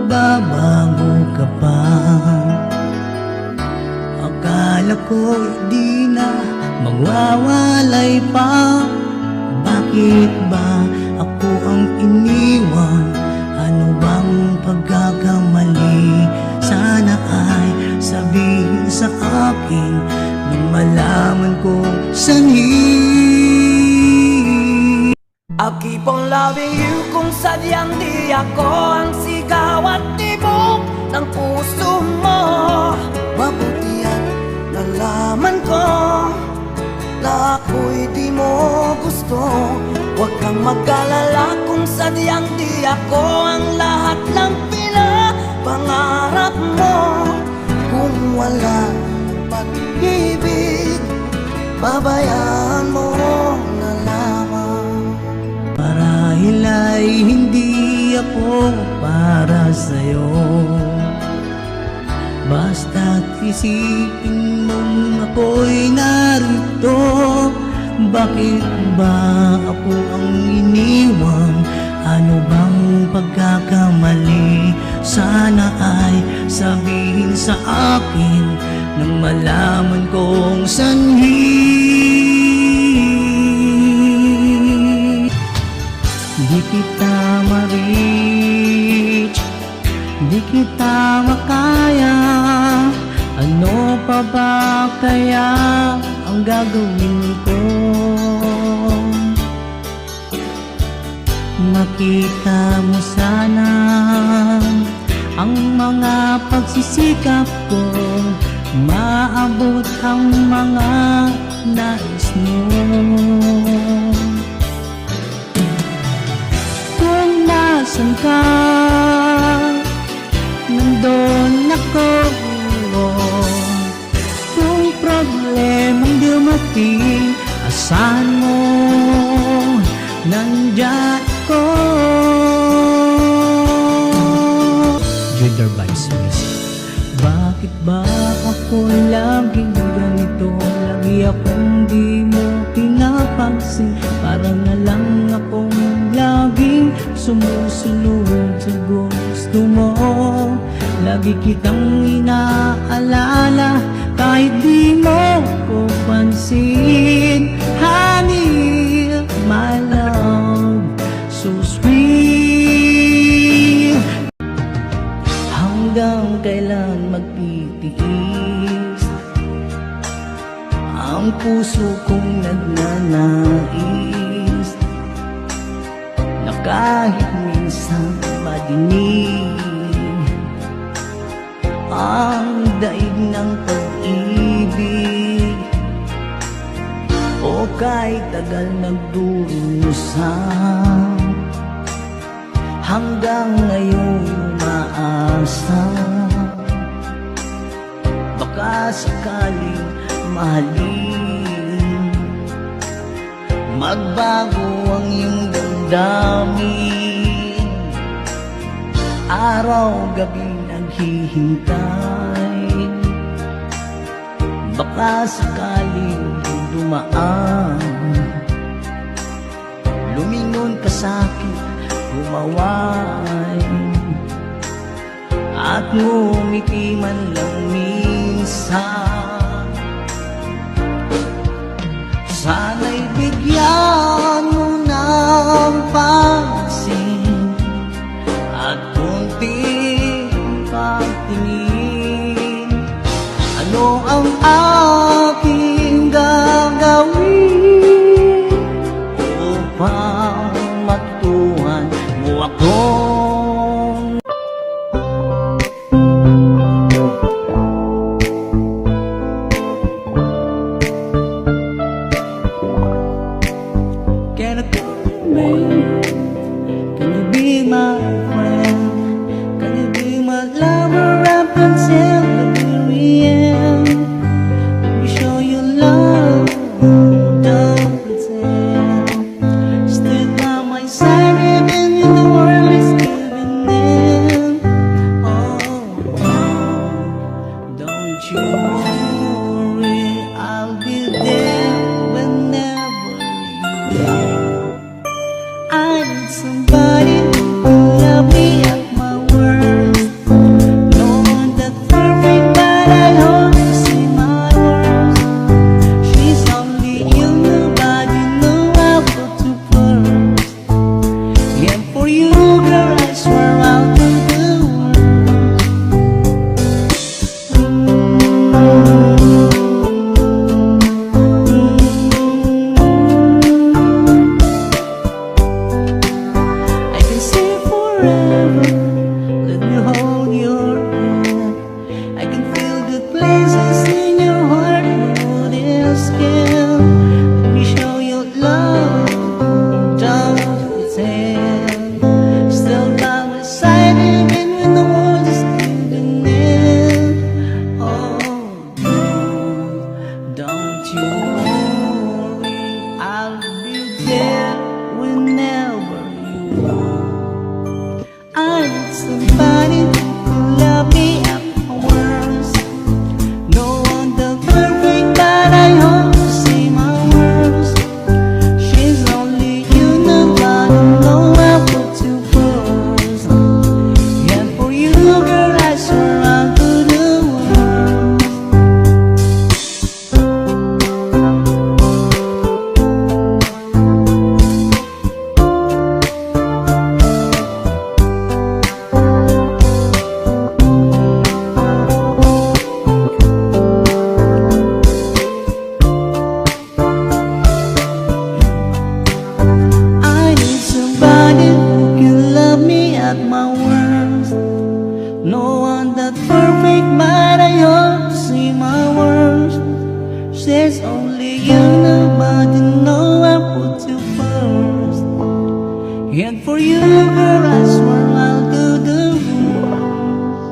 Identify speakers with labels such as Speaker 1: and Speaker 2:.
Speaker 1: magbabago ka pa. Akala ko di na magwawalay pa. Bakit ba ako ang iniwan? Ano bang pagkakamali? Sana ay sabihin sa akin nang malaman ko sanhi.
Speaker 2: I'll keep on loving you kung sadyang di ako ang sigaw at tibok ng puso mo. Mabuti at nalaman ko na ako'y di mo gusto. Huwag kang mag-alala kung sadyang di ako ang lahat ng pinapangarap mo. Kung wala ng pag-ibig, babayaan mo na lamang.
Speaker 1: Marahil ay hindi ako para sa'yo, basta't isipin mong ako'y narito. Bakit ba ako ang iniwan? Ano bang pagkakamali? Sana ay sabihin sa akin nang malaman kong sanhi. Di kita ma-reach, di kita makaya. Ano pa ba kaya ang gagawin ko? Makita mo sana ang mga pagsisikap ko, maabot ang mga nais mo. Kung nasan ka, nandun ako. Kung problemang dumating, asahan mo, nandyan ako. Gender Vibes Music. Bakit ba ako laging ganito? Lagi akong di mo pinapansin. Parang na lang akong laging sumusunod sa gusto mo. Lagi kitang inaalala kahit di mo ko pansin. Honey, my love, so sweet. Hanggang kailan magtitiis ang puso kong nagnanais na kahit minsan madinig ang daig ng pag-ibig, o kahit tagal nagdurusa, hanggang ngayon umaasa. Baka sakaling mahalin, magbago ang iyong damdamin. Araw-gabi naghihintay, baka sakaling dumaan. Lumingon ka sa'kin, humaway, at ngumiti man lang minsan. Sana'y bigyan mo ng pansin at kunting pagtingin. Ano ang aking gagawin upang matutuhan mo ako? Can I call you babe? Can you be my friend? Can you be my lover up until the very end? Let me show you love, don't pretend. Stay by my side even when the world is giving in. Oh, don't you worry, I'll be there whenever you are. I need somebody who love me at my worst. forever. Let me hold your hand. I can feel the places in your heart no one else can. Let me show you love, don't pretend. Still by my side even when the world is giving in. Oh, don't you worry, I'll be there whenever you want. I need somebody to love me at my worst. No one the perfect, but I hope to see my worst. She's only you, nobody know I put you first. And for you, girl, I swear I'll do the world. I need somebody who can love me at my worst. No one that perfect, but I hope to see my worst. Says only you, nobody know I put you first. And for you, girl, I swear I'll do the most.